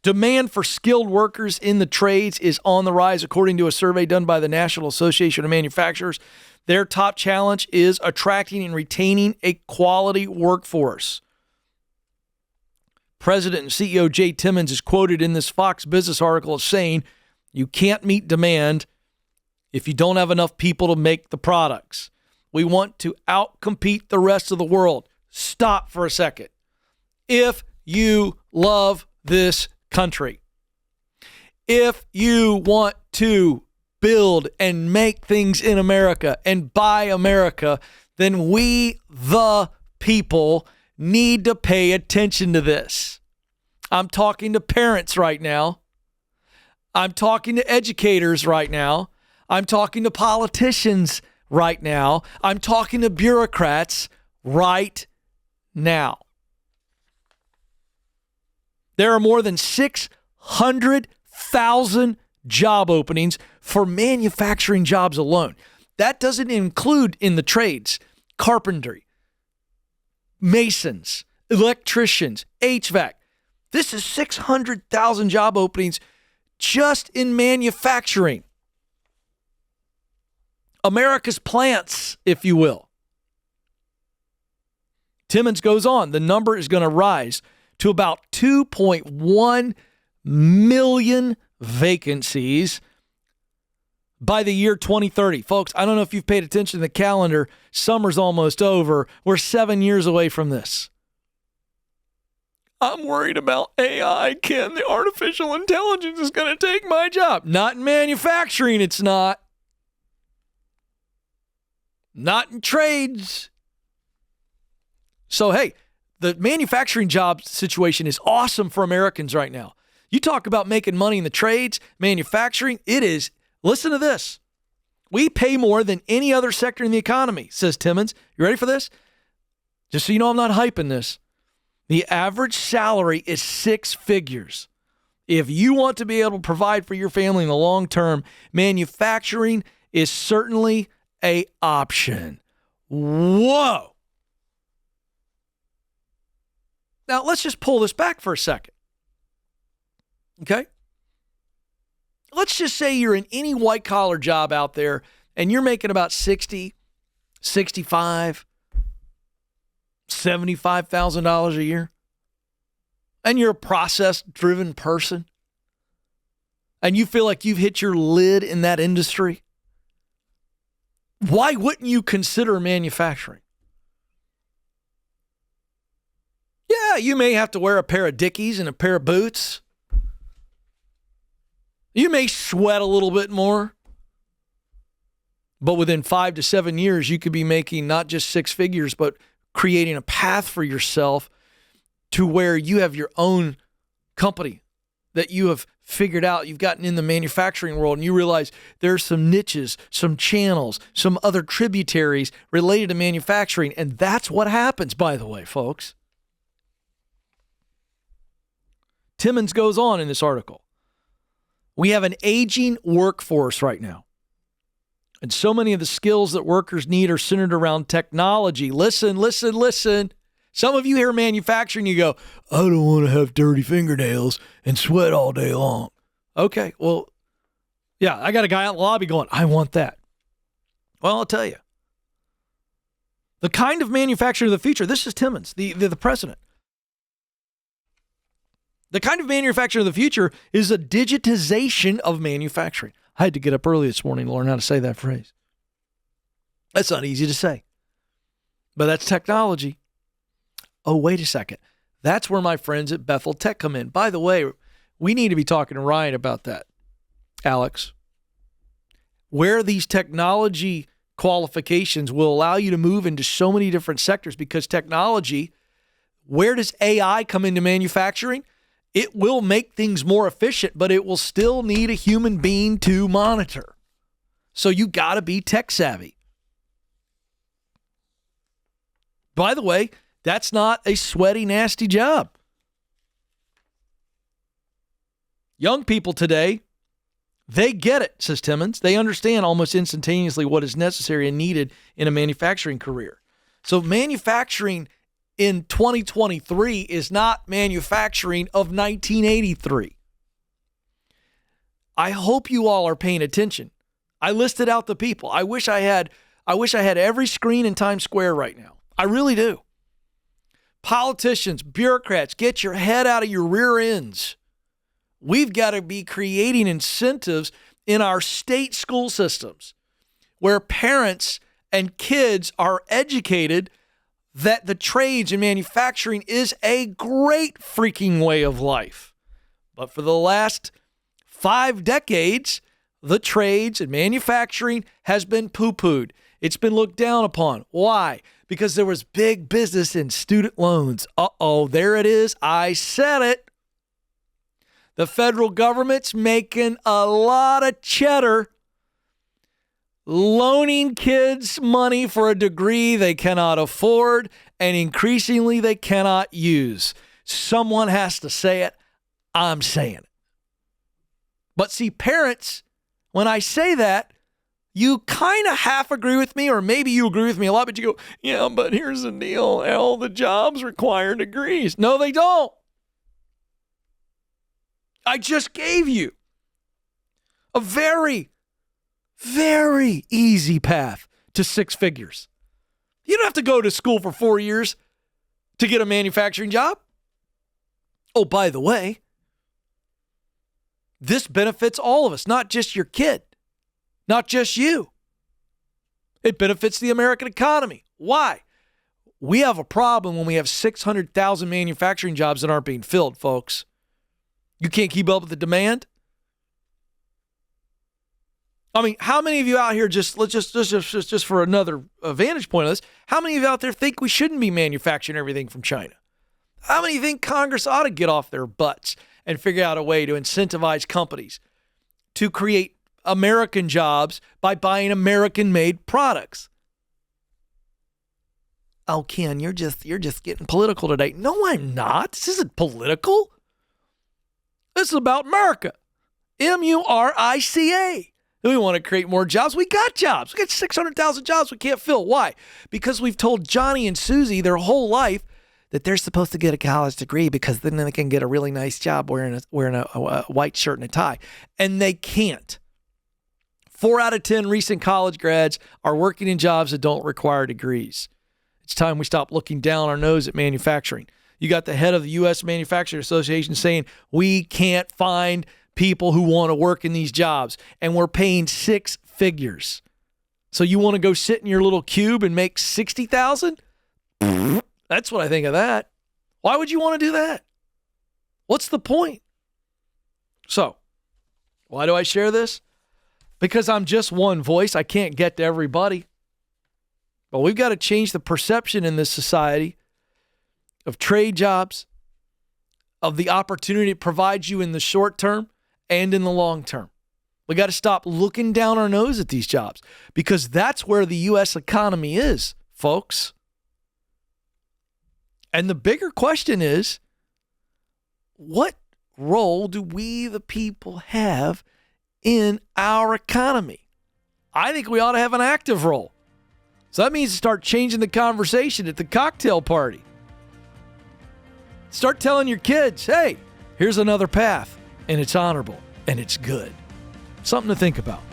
Demand for skilled workers in the trades is on the rise, according to a survey done by the National Association of Manufacturers. Their top challenge is attracting and retaining a quality workforce. President and CEO Jay Timmons is quoted in this Fox Business article as saying, "You can't meet demand if you don't have enough people to make the products. We want to outcompete the rest of the world." Stop for a second. If you love this country, if you want to build and make things in America and buy America, then we, the people, need to pay attention to this. I'm talking to parents right now. I'm talking to educators right now. I'm talking to politicians right now. I'm talking to bureaucrats right now. There are more than 600,000 job openings for manufacturing jobs alone. That doesn't include in the trades, carpentry, masons, electricians, HVAC. This is 600,000 job openings just in manufacturing. America's plants, if you will. Timmons goes on, the number is going to rise to about 2.1 million vacancies by the year 2030. Folks, I don't know if you've paid attention to the calendar. Summer's almost over. We're 7 years away from this. I'm worried about AI, Ken. The artificial intelligence is going to take my job. Not in manufacturing, it's not. Not in trades. So, hey, the manufacturing job situation is awesome for Americans right now. You talk about making money in the trades, manufacturing, it is, listen to this. We pay more than any other sector in the economy, says Timmons. You ready for this? Just so you know, I'm not hyping this. The average salary is 6 figures. If you want to be able to provide for your family in the long term, manufacturing is certainly an option. Whoa. Now, let's just pull this back for a second. Okay? Let's just say you're in any white-collar job out there and you're making about $60,000, $65,000, $75,000 a year. And you're a process-driven person. And you feel like you've hit your lid in that industry. Why wouldn't you consider manufacturing? Yeah, you may have to wear a pair of Dickies and a pair of boots. You may sweat a little bit more. But within 5 to 7 years, you could be making not just 6 figures, but creating a path for yourself to where you have your own company that you have figured out. You've gotten in the manufacturing world and you realize there's some niches, some channels, some other tributaries related to manufacturing. And that's what happens, by the way, folks. Timmons goes on in this article. We have an aging workforce right now. And so many of the skills that workers need are centered around technology. Listen. Some of you hear manufacturing, you go, I don't want to have dirty fingernails and sweat all day long. Okay, well, yeah, I got a guy out in the lobby going, I want that. Well, I'll tell you. The kind of manufacturing of the future, this is Timmons, the president. The kind of manufacturing of the future is a digitization of manufacturing. I had to get up early this morning to learn how to say that phrase. That's not easy to say, but that's technology. Oh, wait a second. That's where my friends at Bethel Tech come in. By the way, we need to be talking to Ryan about that, Alex. Where these technology qualifications will allow you to move into so many different sectors because technology, where does AI come into manufacturing? It will make things more efficient, but it will still need a human being to monitor. So you got to be tech savvy. By the way, that's not a sweaty, nasty job. Young people today, they get it, says Timmons. They understand almost instantaneously what is necessary and needed in a manufacturing career. So manufacturing in 2023 is not manufacturing of 1983. I hope you all are paying attention. I listed out the people. I wish I had every screen in Times Square right now. I really do. Politicians, bureaucrats, get your head out of your rear ends. We've got to be creating incentives in our state school systems where parents and kids are educated that the trades and manufacturing is a great freaking way of life. But for the last 5 decades, the trades and manufacturing has been poo-pooed. It's been looked down upon. Why? Because there was big business in student loans. Uh-oh, there it is. I said it. The federal government's making a lot of cheddar loaning kids money for a degree they cannot afford and increasingly they cannot use. Someone has to say it. I'm saying it. But see, parents, when I say that, you kind of half agree with me, or maybe you agree with me a lot, but you go, yeah, but here's the deal. All the jobs require degrees. No, they don't. I just gave you a very, very easy path to 6 figures. You don't have to go to school for 4 years to get a manufacturing job. Oh, by the way, this benefits all of us, not just your kid, not just you. It benefits the American economy. Why? We have a problem when we have 600,000 manufacturing jobs that aren't being filled, folks. You can't keep up with the demand. I mean, how many of you out here, just for another vantage point of this, how many of you out there think we shouldn't be manufacturing everything from China? How many think Congress ought to get off their butts and figure out a way to incentivize companies to create American jobs by buying American-made products? Oh, Ken, you're just getting political today. No, I'm not. This isn't political. This is about America. Murica. We want to create more jobs. We got jobs. We got 600,000 jobs we can't fill. Why? Because we've told Johnny and Susie their whole life that they're supposed to get a college degree because then they can get a really nice job wearing a white shirt and a tie. And they can't. 4 out of 10 recent college grads are working in jobs that don't require degrees. It's time we stop looking down our nose at manufacturing. You got the head of the U.S. Manufacturing Association saying we can't find people who want to work in these jobs, and we're paying 6 figures. So you want to go sit in your little cube and make $60,000? That's what I think of that. Why would you want to do that? What's the point? So, why do I share this? Because I'm just one voice. I can't get to everybody. But we've got to change the perception in this society of trade jobs, of the opportunity it provides you in the short term and in the long term. We got to stop looking down our nose at these jobs because that's where the U.S. economy is, folks. And the bigger question is, what role do we, the people, have in our economy? I think we ought to have an active role. So that means start changing the conversation at the cocktail party. Start telling your kids, hey, here's another path, and it's honorable, and it's good. Something to think about.